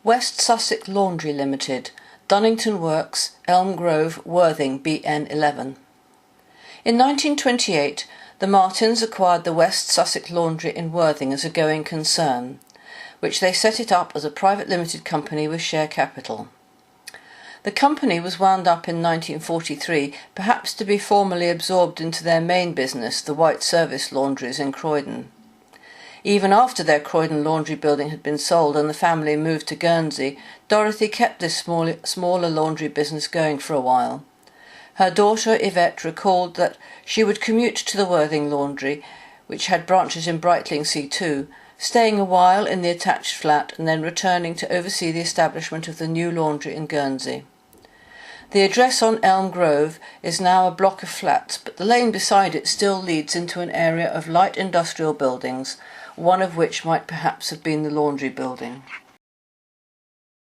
West Sussex Laundry Limited, Dunnington Works, Elm Grove, Worthing, BN11. In 1928, the Martins acquired the West Sussex Laundry in Worthing as a going concern, which they set it up as a private limited company with share capital. The company was wound up in 1943, perhaps to be formally absorbed into their main business, the White Service Laundries in Croydon. Even after their Croydon laundry building had been sold and the family moved to Guernsey, Dorothy kept this smaller laundry business going for a while. Her daughter Yvette recalled that she would commute to the Worthing laundry, which had branches in Brightlingsea too, staying a while in the attached flat and then returning to oversee the establishment of the new laundry in Guernsey. The address on Elm Grove is now a block of flats, but the lane beside it still leads into an area of light industrial buildings, one of which might perhaps have been the laundry building.